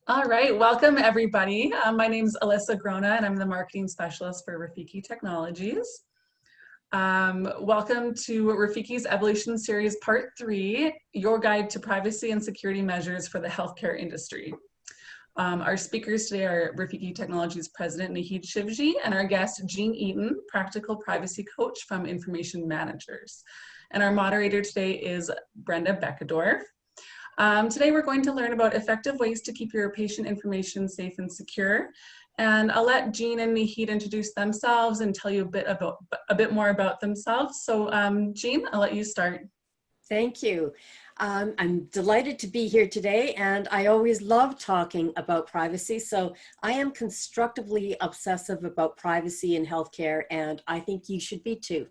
All right, welcome everybody. My name is Alyssa Grona and I'm the marketing specialist for Rafiki Technologies. Welcome to Rafiki's Evolution Series Part 3, Your Guide to Privacy and Security Measures for the Healthcare Industry. Our speakers today are Rafiki Technologies President Naheed Shivji and our guest Jean Eaton, Practical Privacy Coach from Information Managers. And our moderator today is Brenda Beckendorf. Today we're going to learn about effective ways to keep your patient information safe and secure. And I'll let Jean and Naheed introduce themselves and tell you a bit more about themselves. So Jean, I'll let you start. Thank you. I'm delighted to be here today, and I always love talking about privacy. So I am constructively obsessive about privacy in healthcare, and I think you should be too.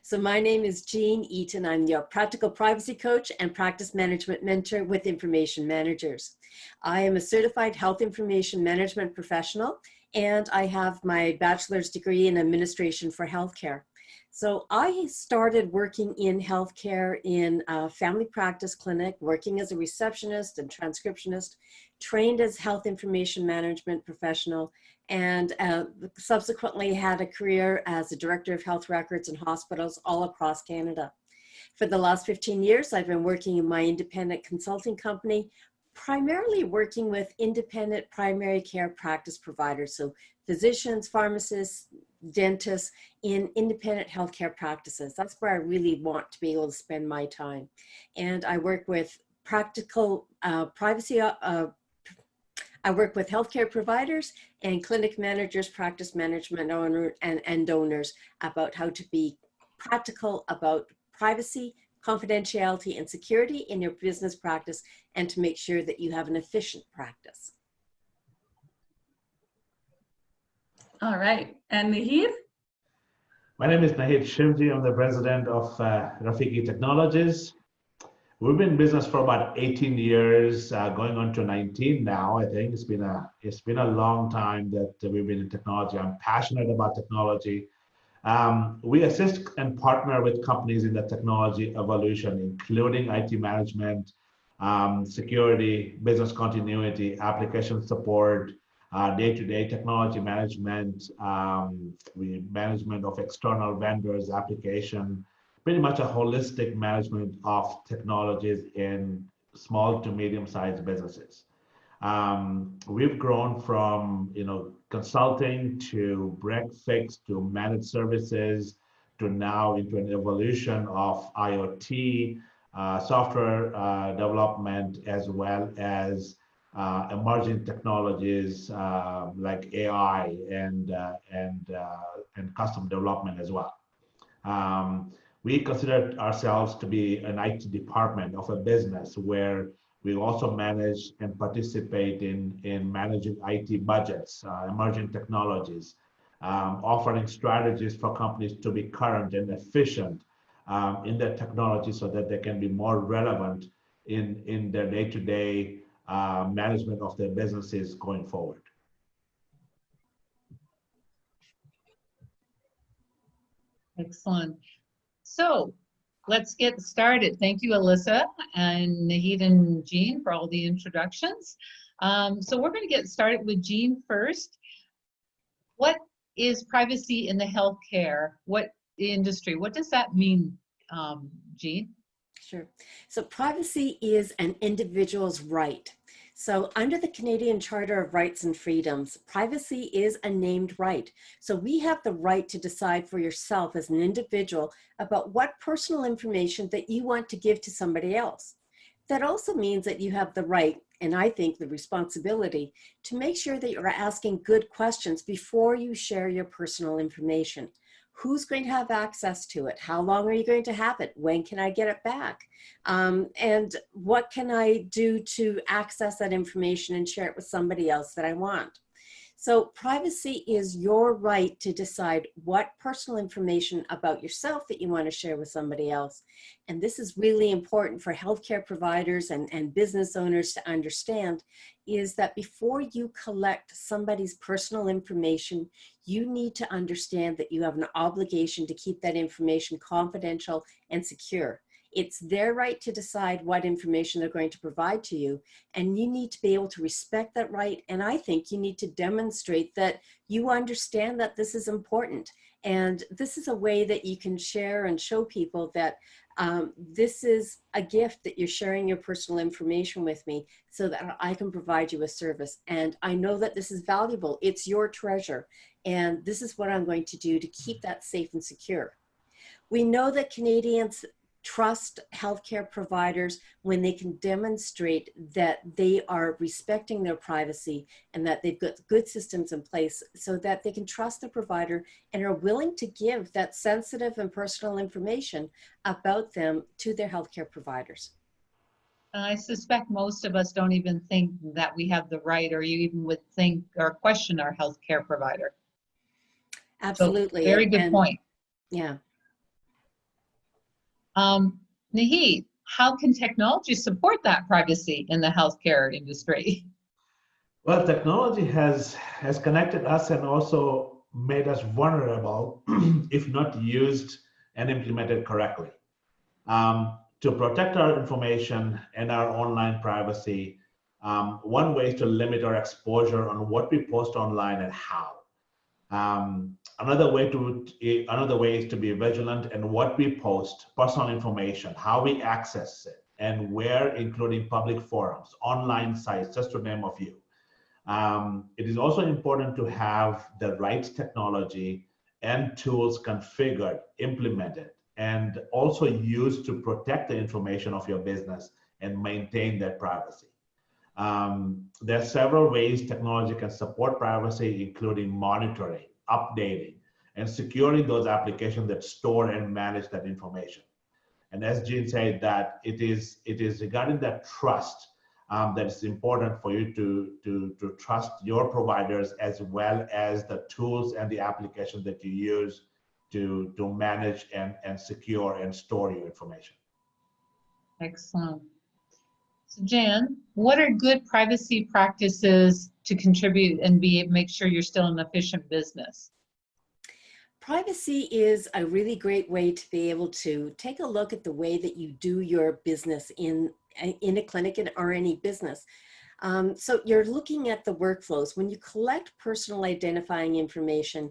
So my name is Jean Eaton. I'm your practical privacy coach and practice management mentor with Information Managers. I am a certified health information management professional, and I have my bachelor's degree in administration for healthcare. So I started working in healthcare in a family practice clinic, working as a receptionist and transcriptionist, trained as health information management professional, and subsequently had a career as a director of health records in hospitals all across Canada. For the last 15 years, I've been working in my independent consulting company, primarily working with independent primary care practice providers, so physicians, pharmacists, dentists in independent healthcare practices. That's where I really want to be able to spend my time. And I work with practical privacy. I work with healthcare providers and clinic managers, practice management owners, and donors about how to be practical about privacy, confidentiality, and security in your business practice, and to make sure that you have an efficient practice. All right, and Naheed? My name is Naheed Shivji. I'm the president of Rafiki Technologies. We've been in business for about 18 years, going on to 19 now. I think it's been a long time that we've been in technology. I'm passionate about technology. We assist and partner with companies in the technology evolution, including IT management, security, business continuity, application support, day-to-day technology management, management of external vendors, application, pretty much a holistic management of technologies in small to medium-sized businesses. We've grown from consulting to break fix to managed services to now into an evolution of IoT, software development, as well as emerging technologies like AI and custom development as well. We consider ourselves to be an IT department of a business where we also manage and participate in managing IT budgets, emerging technologies, offering strategies for companies to be current and efficient in their technology so that they can be more relevant in their day-to-day management of their businesses going forward. Excellent. So let's get started. Thank you, Alyssa and Naheed and Jean for all the introductions. So we're going to get started with Jean first. What is privacy in the healthcare? What industry? What does that mean, Jean? Sure. So privacy is an individual's right. So under the Canadian Charter of Rights and Freedoms, privacy is a named right. So we have the right to decide for yourself as an individual about what personal information that you want to give to somebody else. That also means that you have the right, and I think the responsibility, to make sure that you're asking good questions before you share your personal information. Who's going to have access to it? How long are you going to have it? When can I get it back? And what can I do to access that information and share it with somebody else that I want? So privacy is your right to decide what personal information about yourself that you want to share with somebody else. And this is really important for healthcare providers and business owners to understand, is that before you collect somebody's personal information, you need to understand that you have an obligation to keep that information confidential and secure. It's their right to decide what information they're going to provide to you, and you need to be able to respect that right. And I think you need to demonstrate that you understand that this is important. And this is a way that you can share and show people that this is a gift, that you're sharing your personal information with me so that I can provide you a service. And I know that this is valuable. It's your treasure. And this is what I'm going to do to keep that safe and secure. We know that Canadians trust healthcare providers when they can demonstrate that they are respecting their privacy and that they've got good systems in place so that they can trust the provider and are willing to give that sensitive and personal information about them to their healthcare providers. I suspect most of us don't even think that we have the right, or you even would think or question our healthcare provider. Absolutely. So, very good point. Yeah. Naheed, how can technology support that privacy in the healthcare industry? Well, technology has connected us and also made us vulnerable if not used and implemented correctly. To protect our information and our online privacy, one way is to limit our exposure on what we post online and how. Another way is to be vigilant in what we post, personal information, how we access it, and where, including public forums, online sites, just to name a few. It is also important to have the right technology and tools configured, implemented, and also used to protect the information of your business and maintain that privacy. There are several ways technology can support privacy, including monitoring, updating, and securing those applications that store and manage that information. And as Jean said, that it is regarding that trust that it's important for you to trust your providers as well as the tools and the applications that you use to manage and secure and store your information. Excellent. So Jan, what are good privacy practices to contribute and make sure you're still an efficient business? Privacy is a really great way to be able to take a look at the way that you do your business in a clinic or any business. So you're looking at the workflows. When you collect personal identifying information,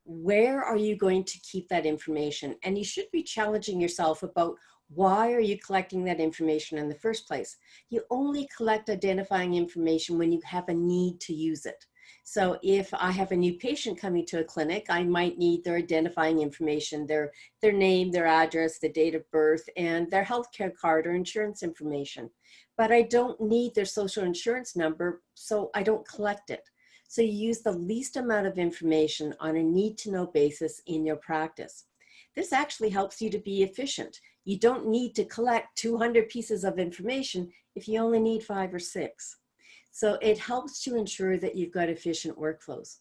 where are you going to keep that information? And you should be challenging yourself about why are you collecting that information in the first place? You only collect identifying information when you have a need to use it. So if I have a new patient coming to a clinic, I might need their identifying information, their name, their address, the date of birth, and their healthcare card or insurance information. But I don't need their social insurance number, so I don't collect it. So you use the least amount of information on a need-to-know basis in your practice. This actually helps you to be efficient. You don't need to collect 200 pieces of information if you only need 5 or 6. So it helps to ensure that you've got efficient workflows.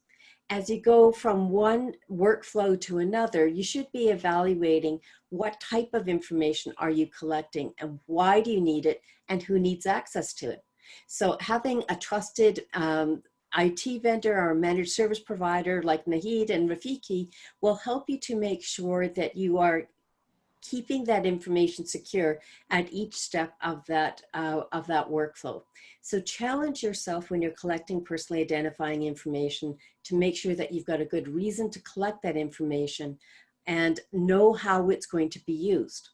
As you go from one workflow to another, you should be evaluating what type of information are you collecting and why do you need it and who needs access to it. So having a trusted IT vendor or managed service provider like Naheed and Rafiki will help you to make sure that you are keeping that information secure at each step of that workflow. So challenge yourself when you're collecting personally identifying information to make sure that you've got a good reason to collect that information and know how it's going to be used.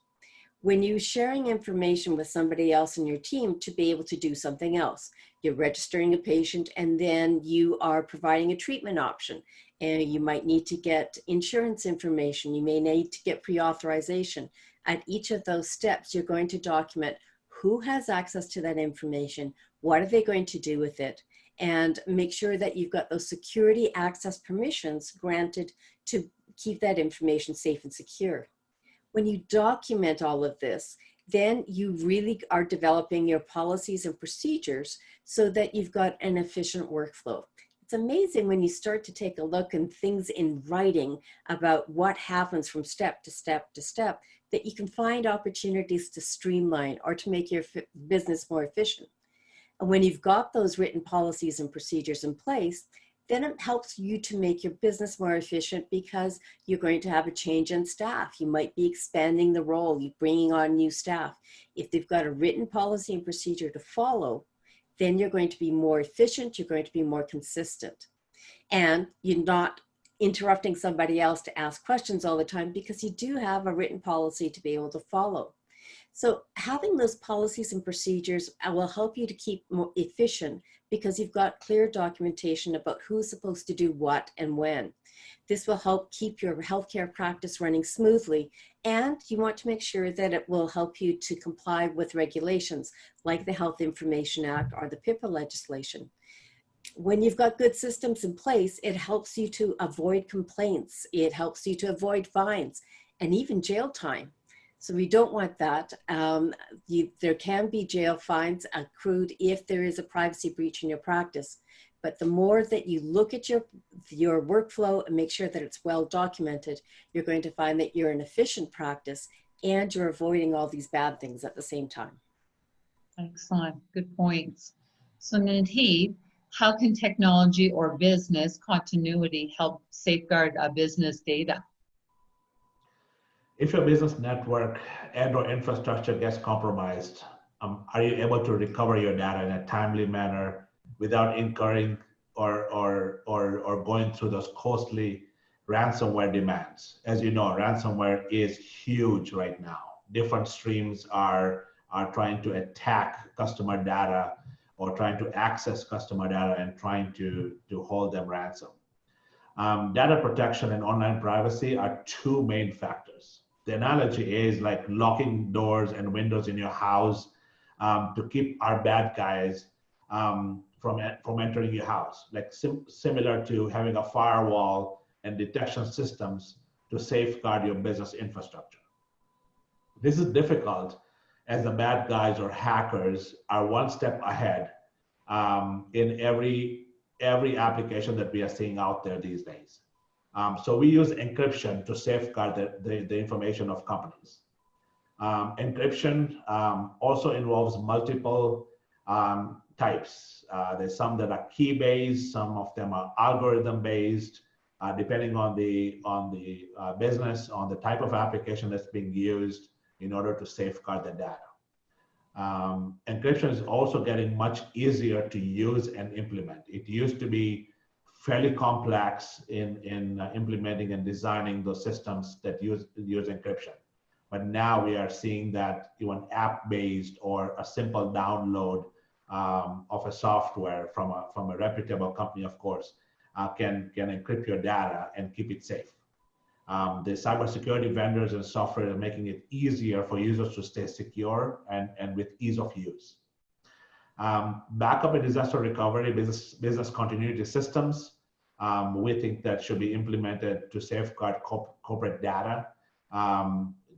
When you're sharing information with somebody else in your team to be able to do something else, you're registering a patient and then you are providing a treatment option. And you might need to get insurance information. You may need to get pre-authorization. At each of those steps, you're going to document who has access to that information, what are they going to do with it, and make sure that you've got those security access permissions granted to keep that information safe and secure. When you document all of this, then you really are developing your policies and procedures so that you've got an efficient workflow. It's amazing when you start to take a look and things in writing about what happens from step to step to step, that you can find opportunities to streamline or to make your business more efficient. And when you've got those written policies and procedures in place, then it helps you to make your business more efficient because you're going to have a change in staff. You might be expanding the role, you're bringing on new staff. If they've got a written policy and procedure to follow, then you're going to be more efficient, you're going to be more consistent. And you're not interrupting somebody else to ask questions all the time because you do have a written policy to be able to follow. So having those policies and procedures will help you to keep more efficient because you've got clear documentation about who's supposed to do what and when. This will help keep your healthcare practice running smoothly, and you want to make sure that it will help you to comply with regulations like the Health Information Act or the PIPA legislation. When you've got good systems in place, it helps you to avoid complaints, it helps you to avoid fines, and even jail time. So we don't want that. There can be jail fines accrued if there is a privacy breach in your practice. But the more that you look at your workflow and make sure that it's well documented, you're going to find that you're an efficient practice and you're avoiding all these bad things at the same time. Excellent, good points. So Naheed, how can technology or business continuity help safeguard business data? If your business network and/or infrastructure gets compromised, are you able to recover your data in a timely manner without incurring or going through those costly ransomware demands? As you know, ransomware is huge right now. Different streams are trying to attack customer data or trying to access customer data and trying to hold them ransom. Data protection and online privacy are two main factors. The analogy is like locking doors and windows in your house to keep our bad guys from entering your house, like similar to having a firewall and detection systems to safeguard your business infrastructure. This is difficult as the bad guys or hackers are one step ahead in every application that we are seeing out there these days. So we use encryption to safeguard the information of companies. Encryption also involves multiple types. There's some that are key-based, some of them are algorithm-based, depending on the business, on the type of application that's being used in order to safeguard the data. Encryption is also getting much easier to use and implement. It used to be fairly complex in implementing and designing those systems that use encryption. But now we are seeing that even app-based or a simple download of a software from a reputable company, of course, can encrypt your data and keep it safe. The cybersecurity vendors and software are making it easier for users to stay secure and with ease of use. Backup and disaster recovery, business continuity systems, we think that should be implemented to safeguard corporate data.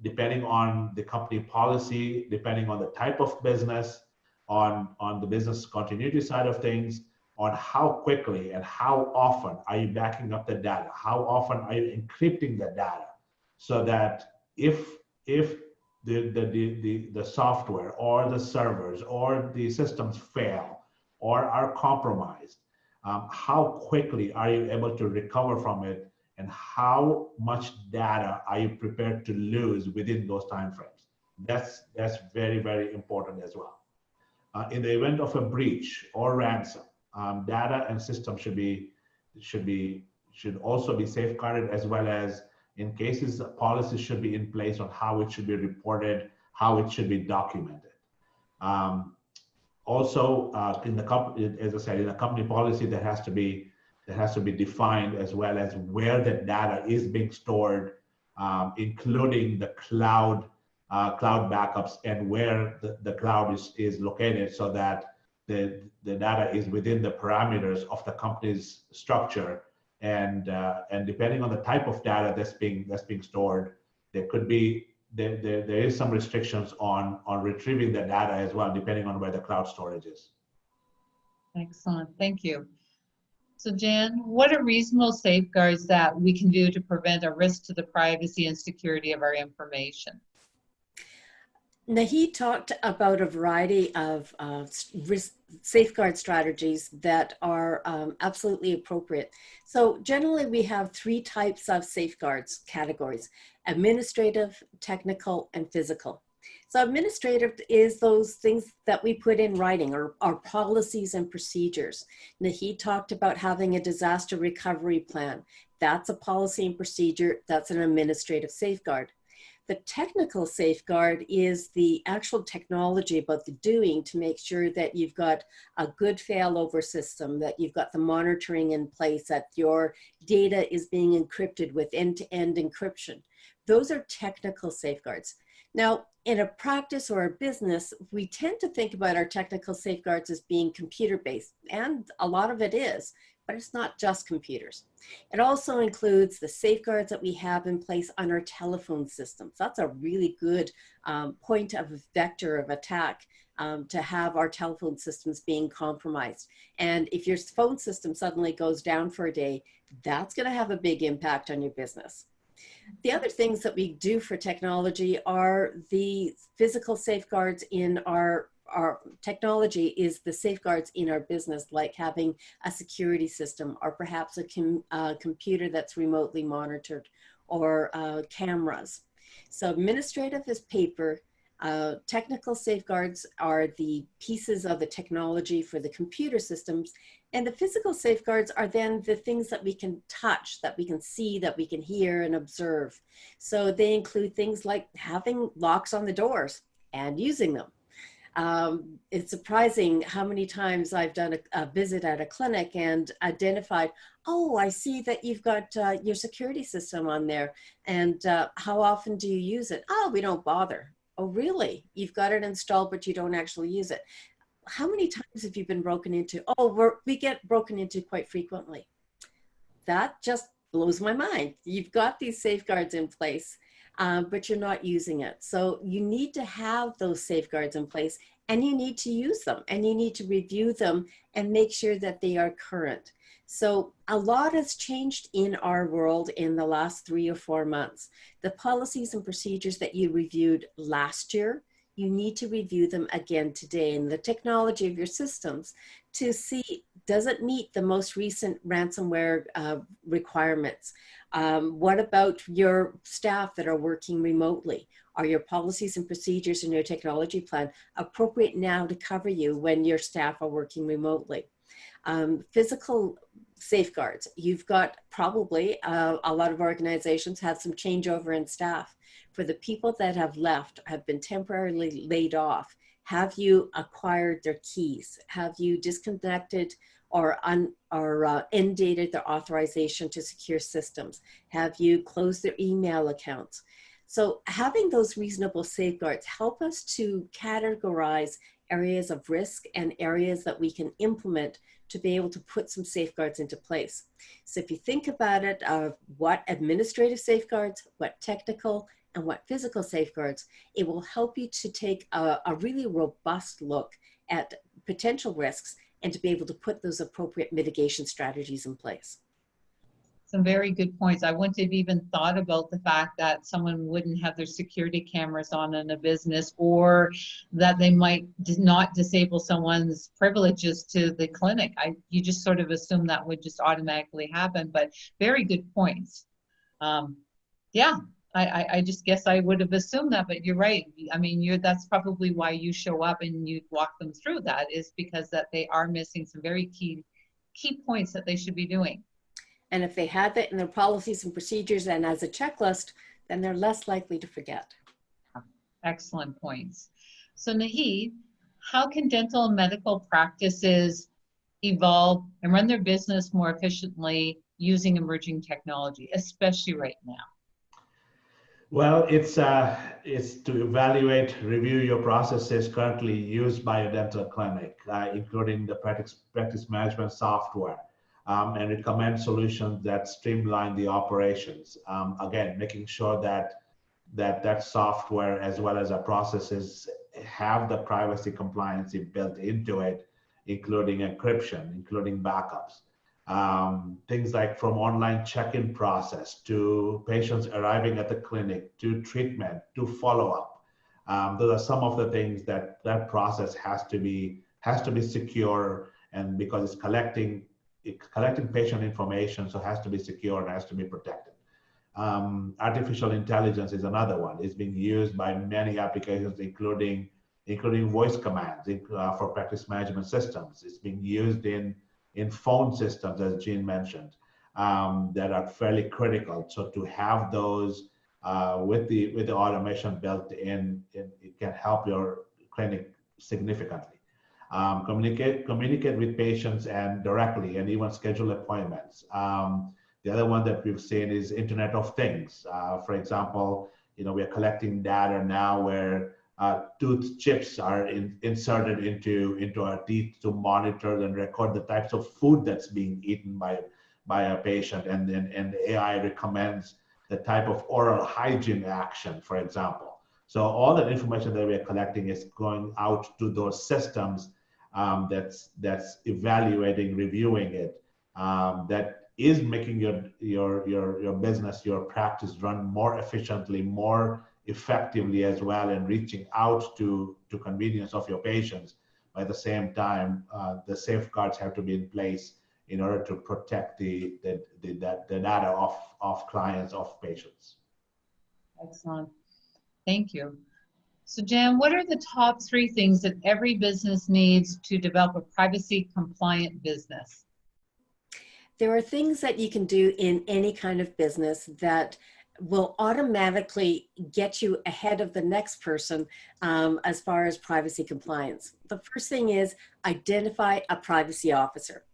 Depending on the company policy, depending on the type of business, on the business continuity side of things, on how quickly and how often are you backing up the data? How often are you encrypting the data? So that if the software or the servers or the systems fail or are compromised, how quickly are you able to recover from it, and how much data are you prepared to lose within those timeframes? That's very, very important as well. In the event of a breach or ransom, data and systems should also be safeguarded, as well as in cases policies should be in place on how it should be reported, how it should be documented. Also, in the company, as I said, in a company policy that has to be defined, as well as where the data is being stored, including the cloud backups and where the cloud is located, so that the data is within the parameters of the company's structure, and depending on the type of data that's being stored, there is some restrictions on retrieving the data as well, depending on where the cloud storage is. Excellent, thank you. So Jan, what are reasonable safeguards that we can do to prevent a risk to the privacy and security of our information? Naheed talked about a variety of risk safeguard strategies that are absolutely appropriate. So generally we have three types of safeguards categories: administrative, technical, and physical. So administrative is those things that we put in writing, or our policies and procedures. Naheed talked about having a disaster recovery plan. That's a policy and procedure, that's an administrative safeguard. The technical safeguard is the actual technology about the doing to make sure that you've got a good failover system, that you've got the monitoring in place, that your data is being encrypted with end-to-end encryption. Those are technical safeguards. Now, in a practice or a business, we tend to think about our technical safeguards as being computer-based, and a lot of it is, but it's not just computers. It also includes the safeguards that we have in place on our telephone systems. That's a really good point of a vector of attack, to have our telephone systems being compromised. And if your phone system suddenly goes down for a day, that's going to have a big impact on your business. The other things that we do for technology are the physical safeguards in our technology is the safeguards in our business, like having a security system, or perhaps a computer that's remotely monitored, or cameras. So administrative is paper. Technical safeguards are the pieces of the technology for the computer systems, and the physical safeguards are then the things that we can touch, that we can see, that we can hear and observe. So they include things like having locks on the doors and using them. It's surprising how many times I've done a visit at a clinic and identified, oh, I see that you've got your security system on there, and how often do you use it? Oh, we don't bother. Oh, really? You've got it installed, but you don't actually use it. How many times have you been broken into? Oh, we get broken into quite frequently. That just blows my mind. You've got these safeguards in place, but you're not using it. So you need to have those safeguards in place, and you need to use them, and you need to review them and make sure that they are current. So a lot has changed in our world in the last 3 or 4 months. The policies and procedures that you reviewed last year, you need to review them again today, and the technology of your systems to see, does it meet the most recent ransomware requirements? What about your staff that are working remotely? Are your policies and procedures in your technology plan appropriate now to cover you when your staff are working remotely? Physical safeguards. You've got probably a lot of organizations have some changeover in staff. For the people that have left, have been temporarily laid off, have you acquired their keys? Have you disconnected or undated their authorization to secure systems? Have you closed their email accounts? So having those reasonable safeguards help us to categorize areas of risk and areas that we can implement to be able to put some safeguards into place. So if you think about it, what administrative safeguards, what technical, and what physical safeguards, it will help you to take a really robust look at potential risks and to be able to put those appropriate mitigation strategies in place. Some very good points. I wouldn't have even thought about the fact that someone wouldn't have their security cameras on in a business, or that they might not disable someone's privileges to the clinic. You just sort of assume that would just automatically happen, but very good points. Yeah, I just guess I would have assumed that, but you're right. I mean, that's probably why you show up and you walk them through that, is because that they are missing some very key points that they should be doing. And if they had that in their policies and procedures and as a checklist, then they're less likely to forget. Excellent points. So Naheed, how can dental and medical practices evolve and run their business more efficiently using emerging technology, especially right now? Well, it's to evaluate, review your processes currently used by a dental clinic, including the practice management software. And recommend solutions that streamline the operations. Again, making sure that software as well as our processes have the privacy compliance built into it, including encryption, including backups. Things like from online check-in process to patients arriving at the clinic to treatment to follow-up. Those are some of the things that that process has to be secure, and because it's collecting patient information, so it has to be secure and has to be protected. Artificial intelligence is another one. It's being used by many applications, including voice commands for practice management systems. It's being used in phone systems, as Jean mentioned, that are fairly critical. So to have those with the automation built in, it can help your clinic significantly. Communicate with patients and directly, and even schedule appointments. The other one that we've seen is Internet of Things. For example, we are collecting data now where tooth chips are inserted into our teeth to monitor and record the types of food that's being eaten by a patient, and the AI recommends the type of oral hygiene action, for example. So all that information that we are collecting is going out to those systems that's evaluating, reviewing it, that is making your business, your practice run more efficiently, more effectively as well, and reaching out to convenience of your patients. By the same time, the safeguards have to be in place in order to protect the data of clients, of patients. Excellent. Thank you. So Jan, what are the top 3 things that every business needs to develop a privacy compliant business? There are things that you can do in any kind of business that will automatically get you ahead of the next person as far as privacy compliance. The first thing is identify a privacy officer.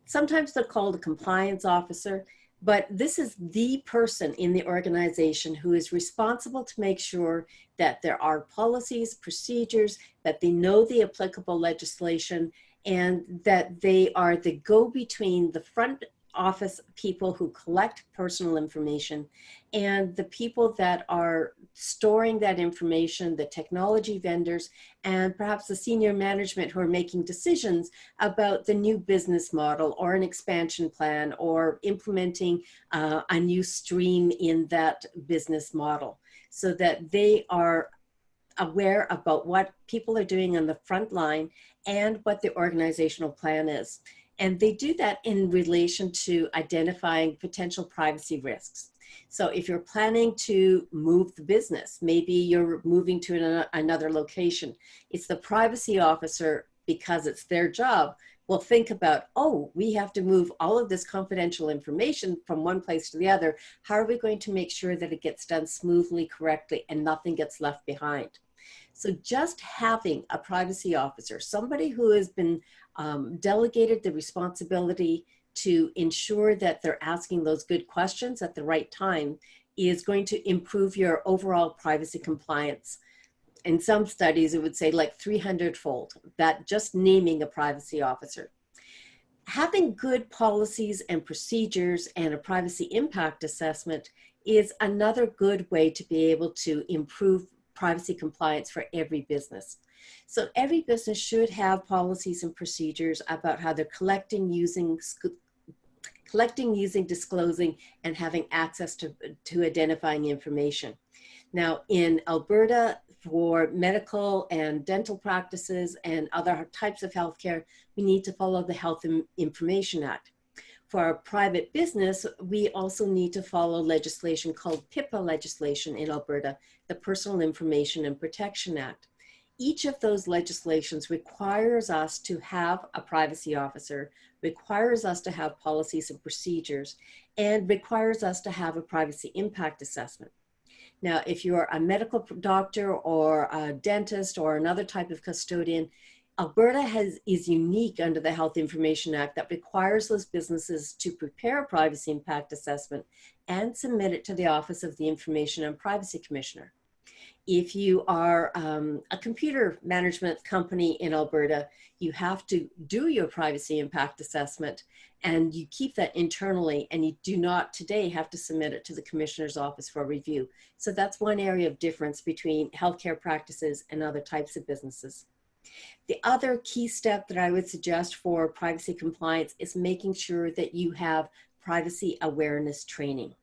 Sometimes they're called a compliance officer, but this is the person in the organization who is responsible to make sure that there are policies, procedures, that they know the applicable legislation, and that they are the go-between the front office people who collect personal information and the people that are storing that information, the technology vendors, and perhaps the senior management who are making decisions about the new business model or an expansion plan or implementing a new stream in that business model, so that they are aware about what people are doing on the front line and what the organizational plan is. And they do that in relation to identifying potential privacy risks. So if you're planning to move the business, maybe you're moving to another location, it's the privacy officer, because it's their job, will think about, oh, we have to move all of this confidential information from one place to the other. How are we going to make sure that it gets done smoothly, correctly, and nothing gets left behind? So just having a privacy officer, somebody who has been delegated the responsibility to ensure that they're asking those good questions at the right time, is going to improve your overall privacy compliance. In some studies, it would say like 300-fold, that just naming a privacy officer. Having good policies and procedures and a privacy impact assessment is another good way to be able to improve privacy compliance for every business. So every business should have policies and procedures about how they're collecting, using, disclosing, and having access to identifying information. Now in Alberta, for medical and dental practices and other types of healthcare, we need to follow the Health Information Act. For our private business, we also need to follow legislation called PIPA legislation in Alberta, the Personal Information and Protection Act. Each of those legislations requires us to have a privacy officer, requires us to have policies and procedures, and requires us to have a privacy impact assessment. Now, if you're a medical doctor or a dentist or another type of custodian, Alberta is unique under the Health Information Act that requires those businesses to prepare a privacy impact assessment and submit it to the Office of the Information and Privacy Commissioner. If you are a computer management company in Alberta, you have to do your privacy impact assessment, and you keep that internally, and you do not today have to submit it to the Commissioner's Office for review. So that's one area of difference between healthcare practices and other types of businesses. The other key step that I would suggest for privacy compliance is making sure that you have privacy awareness training.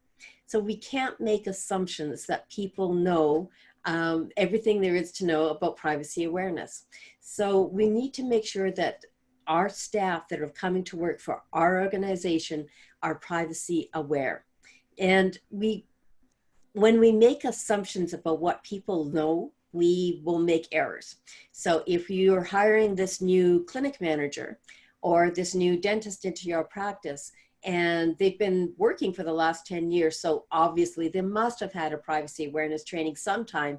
So we can't make assumptions that people know everything there is to know about privacy awareness. So we need to make sure that our staff that are coming to work for our organization are privacy aware. And when we make assumptions about what people know, we will make errors. So if you're hiring this new clinic manager or this new dentist into your practice, and they've been working for the last 10 years, so obviously they must have had a privacy awareness training sometime,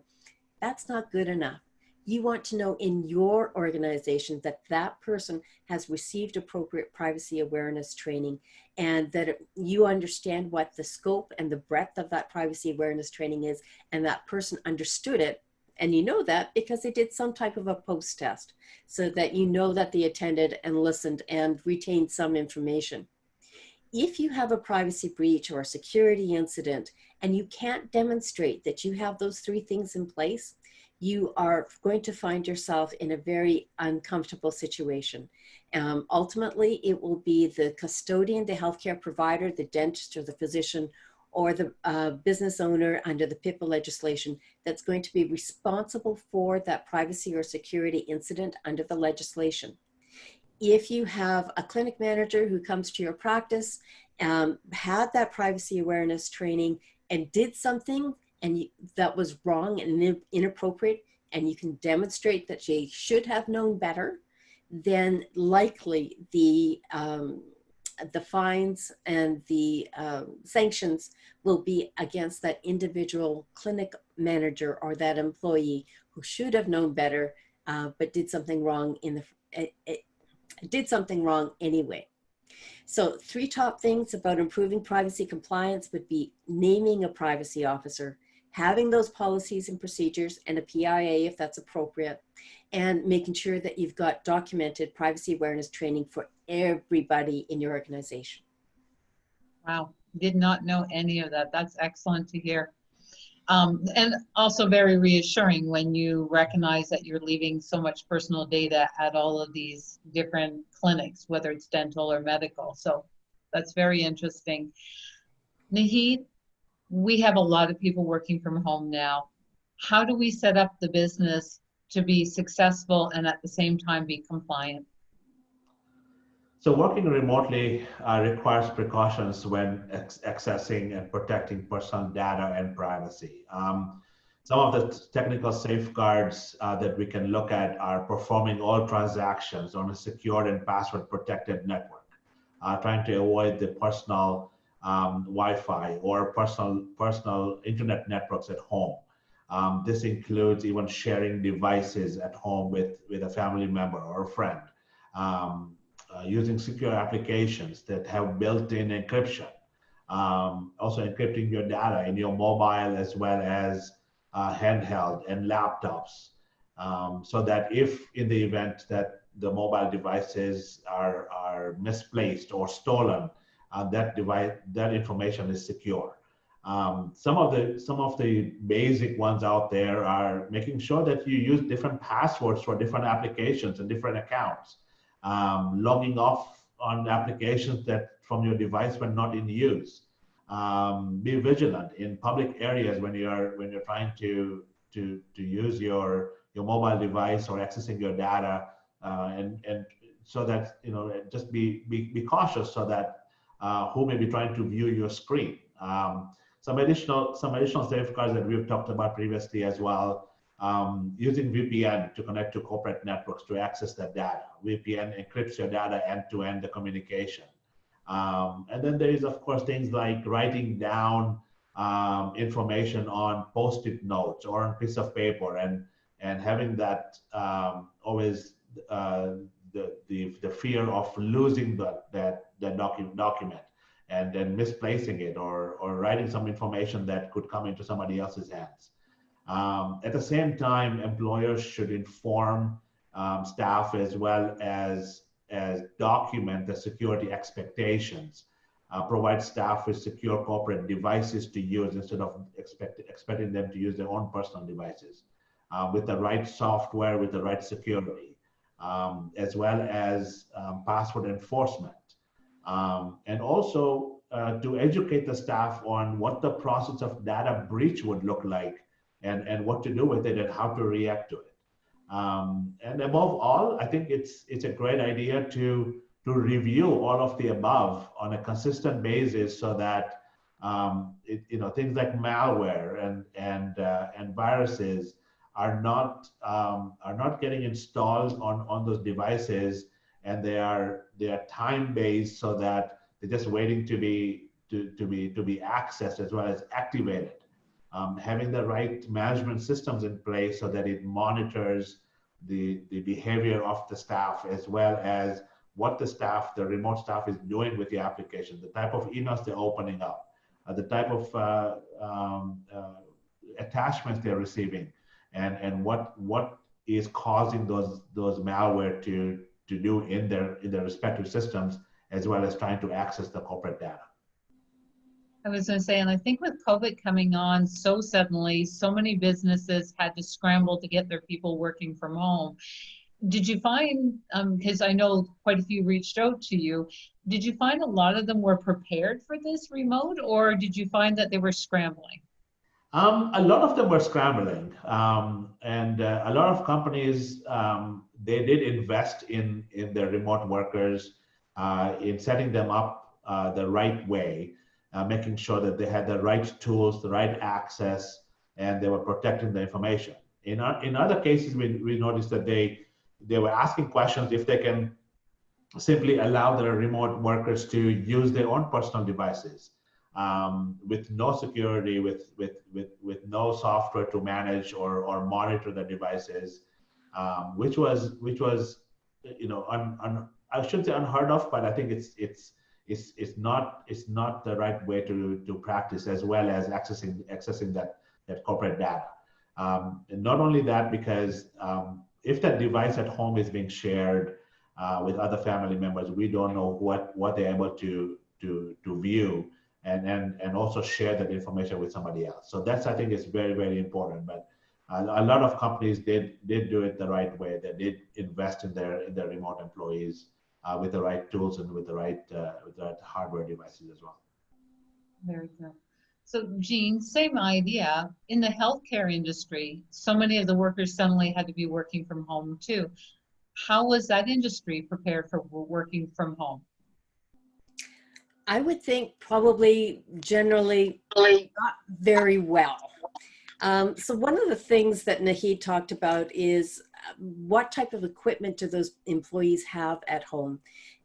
that's not good enough. You want to know in your organization that that person has received appropriate privacy awareness training, and that you understand what the scope and the breadth of that privacy awareness training is, and that person understood it. And you know that because they did some type of a post test, so that you know that they attended and listened and retained some information. If you have a privacy breach or a security incident and you can't demonstrate that you have those three things in place, you are going to find yourself in a very uncomfortable situation. Ultimately, it will be the custodian, the healthcare provider, the dentist or the physician, or the business owner under the PIPA legislation that's going to be responsible for that privacy or security incident under the legislation. If you have a clinic manager who comes to your practice, had that privacy awareness training and did something that was wrong and inappropriate, and you can demonstrate that they should have known better, then likely the fines and the sanctions will be against that individual clinic manager or that employee who should have known better, but did something wrong did something wrong anyway. So 3 top things about improving privacy compliance would be naming a privacy officer, having those policies and procedures and a PIA if that's appropriate, and making sure that you've got documented privacy awareness training for everybody in your organization. Wow, did not know any of that. That's excellent to hear. And also very reassuring when you recognize that you're leaving so much personal data at all of these different clinics, whether it's dental or medical. So that's very interesting. Naheed, we have a lot of people working from home now. How do we set up the business to be successful and at the same time be compliant? So working remotely requires precautions when accessing and protecting personal data and privacy. Some of the technical safeguards that we can look at are performing all transactions on a secured and password protected network, trying to avoid the personal Wi-Fi or personal internet networks at home. This includes even sharing devices at home with a family member or a friend. Using secure applications that have built-in encryption, also encrypting your data in your mobile as well as handheld and laptops, so that if in the event that the mobile devices are misplaced or stolen, that information is secure. Some of the basic ones out there are making sure that you use different passwords for different applications and different accounts. Logging off on applications that from your device when not in use. Be vigilant in public areas when you're trying to use your mobile device or accessing your data, and so that just be cautious so that who may be trying to view your screen. Some additional safeguards that we've talked about previously as well. Using VPN to connect to corporate networks to access that data. VPN encrypts your data end-to-end the communication. And then there is, of course, things like writing down information on Post-it notes or on a piece of paper, and having that always the fear of losing that document and then misplacing it or writing some information that could come into somebody else's hands. At the same time, employers should inform staff as well as document the security expectations, provide staff with secure corporate devices to use instead of expecting them to use their own personal devices, with the right software, with the right security, as well as password enforcement. And also to educate the staff on what the process of data breach would look like and what to do with it and how to react to it. And above all, I think it's a great idea to review all of the above on a consistent basis so that things like malware and viruses are not getting installed on those devices, and they are time based so that they're just waiting to be accessed as well as activated. Having the right management systems in place so that it monitors the behavior of the staff as well as what the remote staff is doing with the application, the type of emails they're opening up, the type of attachments they're receiving, and what is causing those malware to do in their respective systems, as well as trying to access the corporate data. I was going to say, and I think with COVID coming on so suddenly, so many businesses had to scramble to get their people working from home. Did you find, because I know quite a few reached out to you, did you find a lot of them were prepared for this remote, or did you find that they were scrambling? A lot of them were scrambling, and a lot of companies, they did invest in their remote workers, in setting them up the right way, making sure that they had the right tools, the right access, and they were protecting the information. In other cases, we noticed that they were asking questions if they can simply allow their remote workers to use their own personal devices, with no security, with no software to manage or monitor the devices, which was I shouldn't say unheard of, but I think it's not the right way to practice, as well as accessing that corporate data. And not only that, because if that device at home is being shared with other family members, we don't know what they're able to view and also share that information with somebody else. So that's, I think, is very, very important. But a lot of companies did do it the right way. They did invest in their remote employees with the right tools and with the right hardware devices as well. Very good. So Jean, same idea. In the healthcare industry, so many of the workers suddenly had to be working from home too. How was that industry prepared for working from home? I would think probably generally not very well. So one of the things that Naheed talked about is what type of equipment do those employees have at home?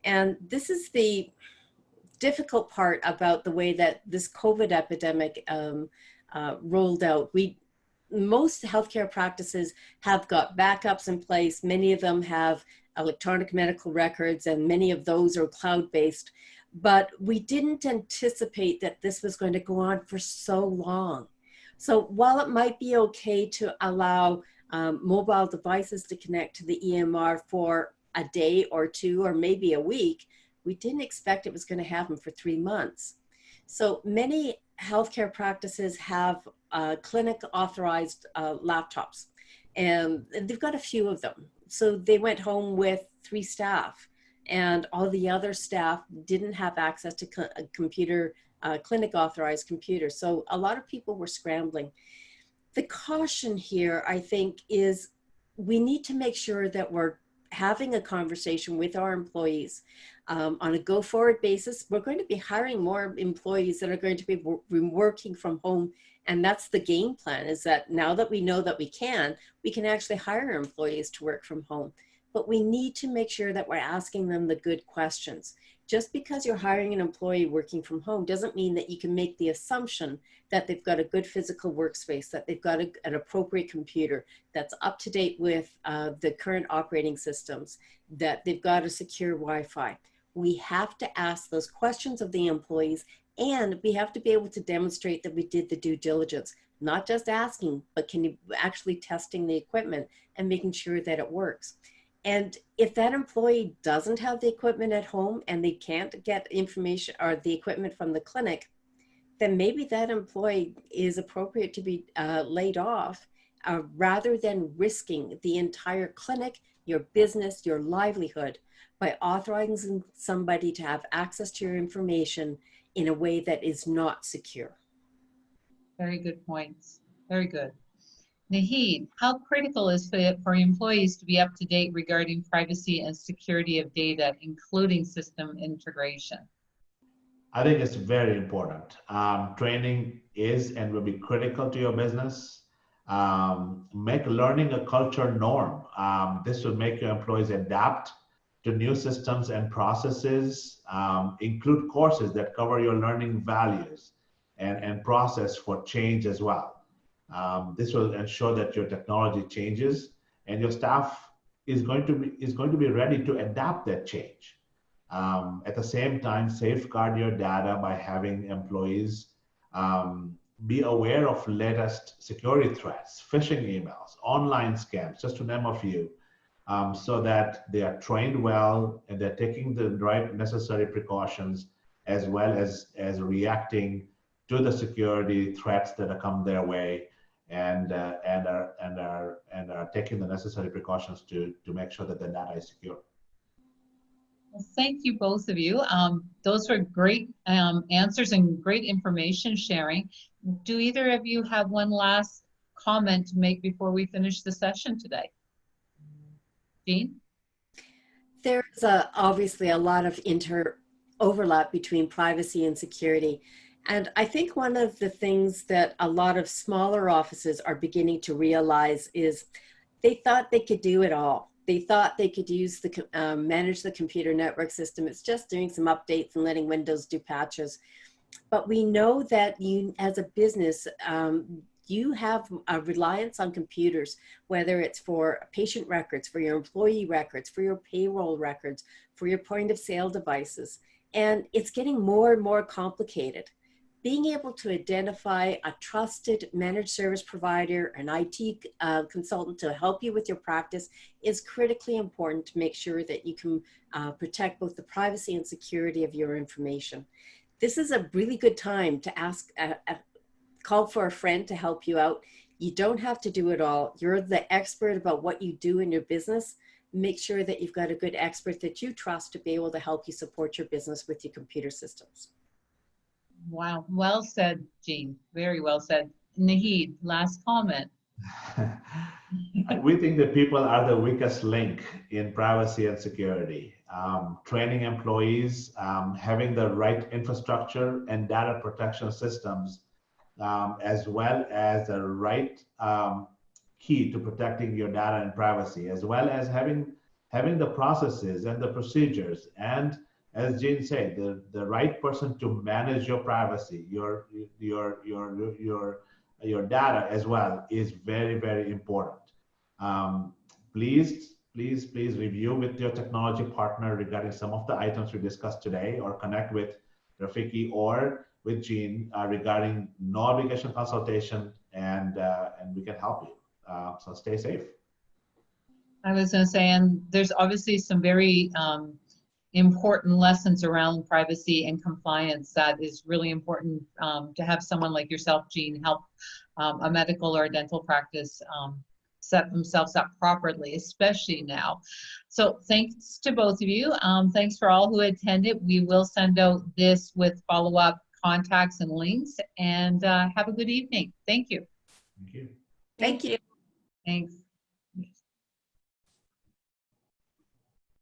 And this is the difficult part about the way that this COVID epidemic rolled out. Most healthcare practices have got backups in place. Many of them have electronic medical records, and many of those are cloud-based. But we didn't anticipate that this was going to go on for so long. So while it might be okay to allow mobile devices to connect to the EMR for a day or two, or maybe a week, we didn't expect it was going to happen for 3 months. So many healthcare practices have clinic authorized laptops, and they've got a few of them. So they went home with 3 staff, and all the other staff didn't have access to clinic authorized computers. So a lot of people were scrambling. The caution here, I think, is we need to make sure that we're having a conversation with our employees on a go forward basis. We're going to be hiring more employees that are going to be working from home. And that's the game plan, is that now that we know that we can actually hire employees to work from home. But we need to make sure that we're asking them the good questions. Just because you're hiring an employee working from home doesn't mean that you can make the assumption that they've got a good physical workspace, that they've got an appropriate computer that's up to date with the current operating systems, that they've got a secure Wi-Fi. We have to ask those questions of the employees, and we have to be able to demonstrate that we did the due diligence, not just asking, but can you actually testing the equipment and making sure that it works. And if that employee doesn't have the equipment at home and they can't get information or the equipment from the clinic, then maybe that employee is appropriate to be laid off rather than risking the entire clinic, your business, your livelihood by authorizing somebody to have access to your information in a way that is not secure. Very good points. Very good. Naheed, how critical is it for employees to be up to date regarding privacy and security of data, including system integration? I think it's very important. Training is and will be critical to your business. Make learning a culture norm. This will make your employees adapt to new systems and processes. Include courses that cover your learning values and process for change as well. This will ensure that your technology changes and your staff is going to be ready to adapt that change. At the same time, safeguard your data by having employees be aware of latest security threats, phishing emails, online scams, just to name a few, so that they are trained well and they're taking the right necessary precautions as well as reacting to the security threats that are come their way and are taking the necessary precautions to make sure that the data is secure. Well, thank you, both of you. Those were great answers and great information sharing. Do either of you have one last comment to make before we finish the session today? Jean? There's obviously a lot of overlap between privacy and security. And I think one of the things that a lot of smaller offices are beginning to realize is they thought they could do it all. They thought they could use manage the computer network system. It's just doing some updates and letting Windows do patches. But we know that you, as a business, you have a reliance on computers, whether it's for patient records, for your employee records, for your payroll records, for your point of sale devices. And it's getting more and more complicated. Being able to identify a trusted managed service provider, an IT consultant to help you with your practice is critically important to make sure that you can protect both the privacy and security of your information. This is a really good time to ask, call for a friend to help you out. You don't have to do it all. You're the expert about what you do in your business. Make sure that you've got a good expert that you trust to be able to help you support your business with your computer systems. Wow, well said, Jean. Very well said. Naheed, last comment. We think that people are the weakest link in privacy and security. Training employees, having the right infrastructure and data protection systems, as well as the right key to protecting your data and privacy, as well as having the processes and the procedures, and as Jean said, the right person to manage your privacy, your data as well is very, very important. Please review with your technology partner regarding some of the items we discussed today, or connect with Rafiki or with Jean regarding no obligation consultation, and we can help you. So stay safe. I was going to say, and there's obviously some very important lessons around privacy and compliance that is really important to have someone like yourself, Jean, help a medical or a dental practice set themselves up properly, especially now. So thanks to both of you. Thanks for all who attended. We will send out this with follow-up contacts and links, and have a good evening. Thank you. Thank you. Thank you. Thanks.